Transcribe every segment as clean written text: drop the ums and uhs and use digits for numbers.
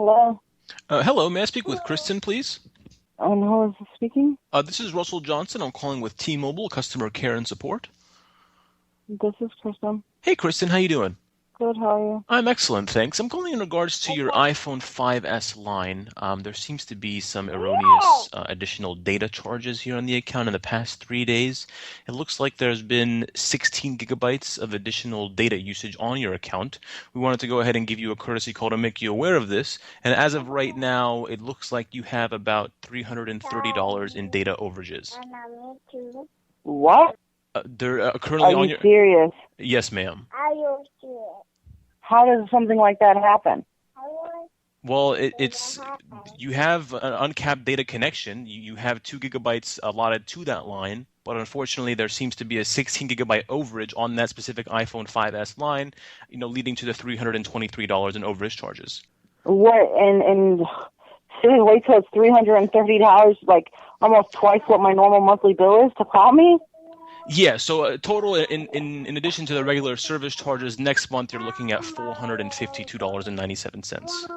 Hello. Hello, may I speak with Kristen, please? Who is this speaking? This is Russell Johnson. I'm calling with T-Mobile customer care and support. This is Kristen. Hey, Kristen, how you doing? Good, how are you? I'm excellent, thanks. I'm calling in regards to your iPhone 5S line. There seems to be some erroneous additional data charges here on the account in the past 3 days. It looks like there's been 16 gigabytes of additional data usage on your account. We wanted to go ahead and give you a courtesy call to make you aware of this. And as of right now, it looks like you have about $330 in data overages. What? They're currently Are on you your... serious? Yes, ma'am. How does something like that happen? Well, it's you have an uncapped data connection. You have 2 gigabytes allotted to that line, but unfortunately, there seems to be a 16 gigabyte overage on that specific iPhone 5S line, leading to the $323 in overage charges. What? And seriously, wait till it's $330, like almost twice what my normal monthly bill is to call me? Yeah, so total in addition to the regular service charges, next month you're looking at $452.97.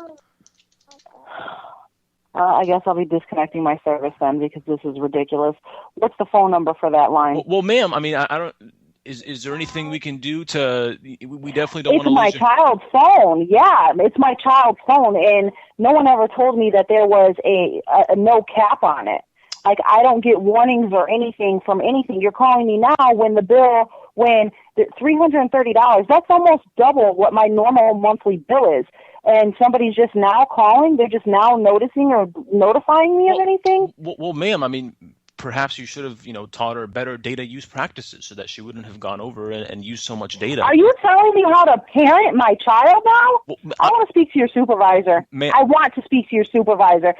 I guess I'll be disconnecting my service then because this is ridiculous. What's the phone number for that line? Well, ma'am, I mean, I don't. Is there anything we can do to? We definitely don't It's want to my lose your... child's phone. Yeah, it's my child's phone, and no one ever told me that there was a no cap on it. Like, I don't get warnings or anything from anything. You're calling me now when the $330, that's almost double what my normal monthly bill is. And somebody's just now calling? They're just now noticing or notifying me of anything? Well, ma'am, I mean, perhaps you should have, taught her better data use practices so that she wouldn't have gone over and used so much data. Are you telling me how to parent my child now? Well, I want to speak to your supervisor. I want to speak to your supervisor.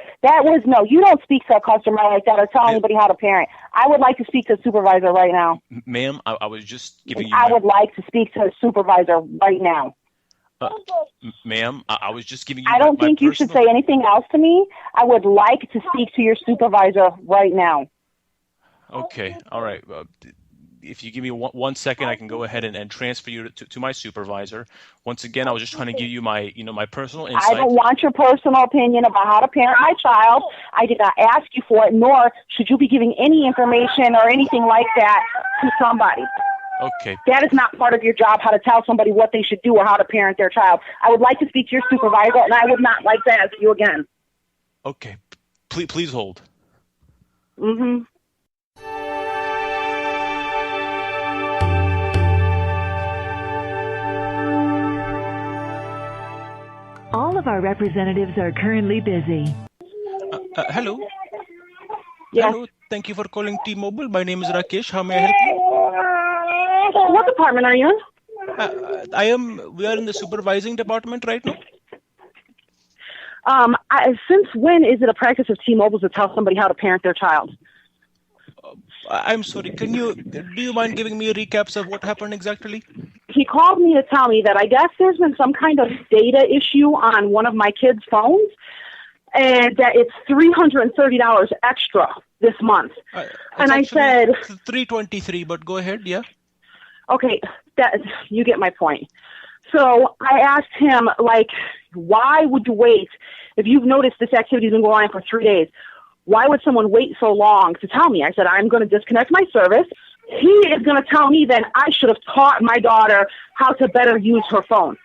No, you don't speak to a customer like that or tell anybody how to parent. I would like to speak to a supervisor right now. Ma'am, I was just giving you... I would like to speak to a supervisor right now. Ma'am, I was just giving you I don't think you should say anything else to me. I would like to speak to your supervisor right now. Okay, all right. If you give me one second, I can go ahead and transfer you to my supervisor. Once again, I was just trying to give you my my personal insight. I don't want your personal opinion about how to parent my child. I did not ask you for it, nor should you be giving any information or anything like that to somebody. Okay. That is not part of your job, how to tell somebody what they should do or how to parent their child. I would like to speak to your supervisor, and I would not like to ask you again. Okay. Please hold. Mm-hmm. All of our representatives are currently busy. Hello. Yes. Hello. Thank you for calling T-Mobile. My name is Rakesh. How may I help you? What department are you in? We are in the supervising department right now. Since when is it a practice of T-Mobile to tell somebody how to parent their child? I'm sorry. Do you mind giving me recaps of what happened exactly? He called me to tell me that I guess there's been some kind of data issue on one of my kids' phones, and that it's $330 extra this month. And I said $323, but go ahead, yeah. Okay, you get my point. So I asked him, why would you wait? If you've noticed this activity's been going on for 3 days, why would someone wait so long to tell me? I said, I'm going to disconnect my service. He is going to tell me that I should have taught my daughter how to better use her phone.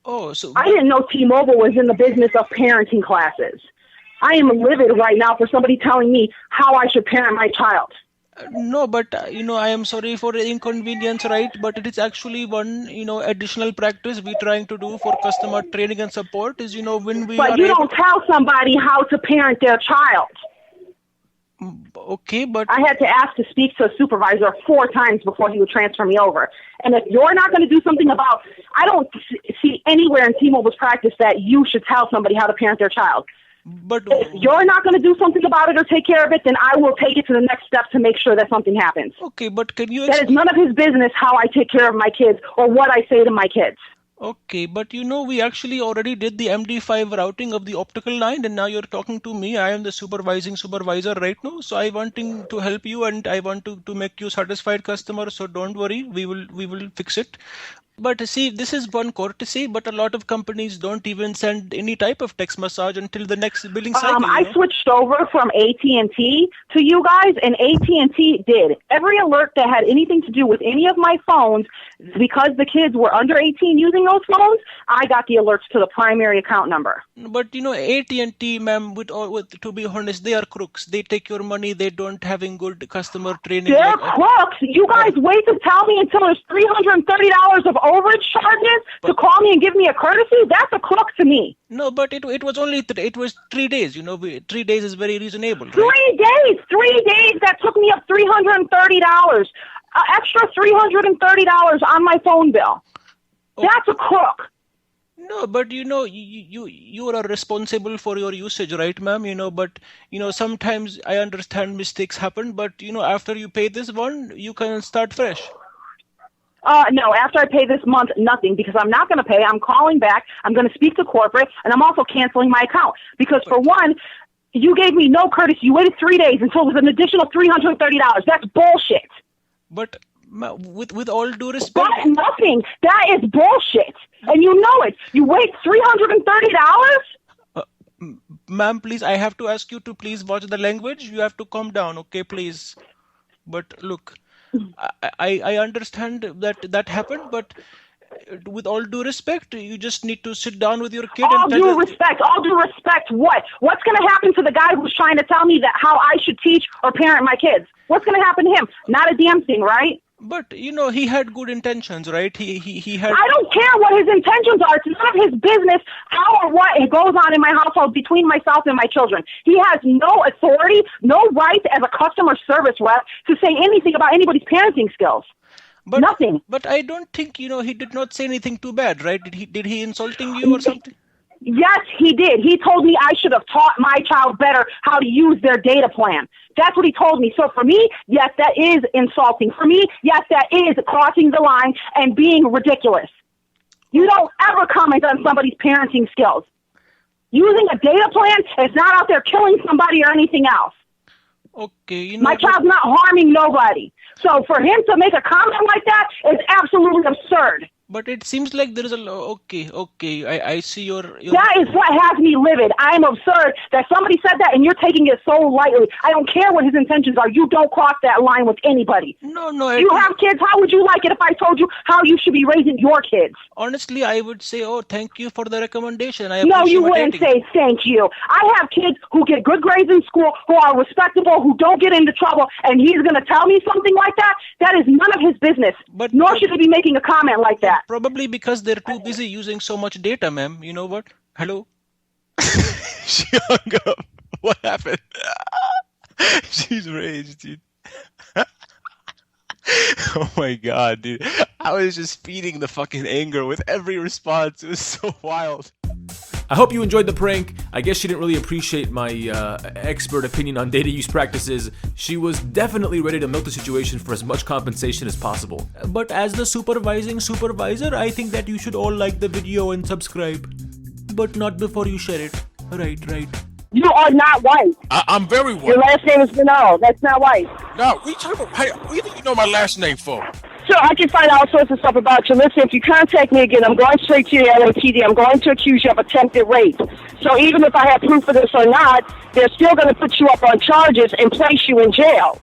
Oh, so I didn't know T-Mobile was in the business of parenting classes. I am livid right now for somebody telling me how I should parent my child. No, but I am sorry for the inconvenience, right? But it is actually one additional practice we're trying to do for customer training and support is when we. But you don't tell somebody how to parent their child. Okay, but I had to ask to speak to a supervisor 4 times before he would transfer me over. And if you're not going to do something about, I don't see anywhere in T-Mobile's practice that you should tell somebody how to parent their child. But if you're not going to do something about it or take care of it, then I will take it to the next step to make sure that something happens. Okay, but can you... That is none of his business how I take care of my kids or what I say to my kids. Okay, but we actually already did the MD5 routing of the optical line, and now you're talking to me. I am the supervising supervisor right now, so I wanting to help you, and I want to make you satisfied customer. So don't worry, we will fix it. But see, this is one courtesy, but a lot of companies don't even send any type of text message until the next billing cycle. I switched over from AT&T to you guys, and AT&T did. Every alert that had anything to do with any of my phones, because the kids were under 18 using those phones, I got the alerts to the primary account number. But AT&T, ma'am, to be honest, they are crooks. They take your money. They don't having good customer training. They're crooks. You guys wait to tell me until there's $330 of overage charges to call me and give me a courtesy? That's a crook to me. No, but it was only it was 3 days. 3 days is very reasonable. Right? 3 days. 3 days. That took me up $330. Extra $330 on my phone bill. That's a crook. No, but you are responsible for your usage, right, ma'am? But sometimes I understand mistakes happen, but after you pay this one, you can start fresh. No, after I pay this month, nothing, because I'm not going to pay. I'm calling back. I'm going to speak to corporate, and I'm also canceling my account. Because for one, you gave me no courtesy. You waited 3 days until it was an additional $330. That's bullshit. But with all due respect... But nothing. That is bullshit. And you know it. You wait $330? Ma'am, please, I have to ask you to please watch the language. You have to calm down, okay, please. But look... I understand that happened, but with all due respect, you just need to sit down with your kid. All due respect what? What's going to happen to the guy who's trying to tell me that how I should teach or parent my kids? What's going to happen to him? Not a damn thing, right? But, he had good intentions, right? He had... I don't care what his intentions are. It's none of his business how or what goes on in my household between myself and my children. He has no authority, no right as a customer service rep to say anything about anybody's parenting skills. But, nothing. But I don't think, he did not say anything too bad, right? Did he insulting you or something? Yes, he did. He told me I should have taught my child better how to use their data plan. That's what he told me. So for me, yes, that is insulting. For me, yes, that is crossing the line and being ridiculous. You don't ever comment on somebody's parenting skills. Using a data plan is not out there killing somebody or anything else. Okay, my child's not harming nobody. So for him to make a comment like that is absolutely absurd. But it seems like there is okay. I see your... That is what has me livid. I am absurd that somebody said that and you're taking it so lightly. I don't care what his intentions are. You don't cross that line with anybody. No. You have kids. How would you like it if I told you how you should be raising your kids? Honestly, I would say, thank you for the recommendation. No, you wouldn't say thank you. I have kids who get good grades in school, who are respectable, who don't get into trouble, and he's going to tell me something like that? That is none of his business. But nor should he be making a comment like that. Probably because they're too busy using so much data, ma'am. You know what? Hello? She hung up. What happened? She's raged, dude. Oh my god, dude. I was just feeding the fucking anger with every response. It was so wild. I hope you enjoyed the prank. I guess she didn't really appreciate my expert opinion on data use practices. She was definitely ready to milk the situation for as much compensation as possible. But as the supervising supervisor, I think that you should all like the video and subscribe. But not before you share it. Right. You are not white. I'm very white. Your last name is Minot. That's not white. No, what do you think you know my last name for? So I can find all sorts of stuff about you. Listen, if you contact me again, I'm going straight to your LAPD. I'm going to accuse you of attempted rape. So even if I have proof of this or not, they're still going to put you up on charges and place you in jail.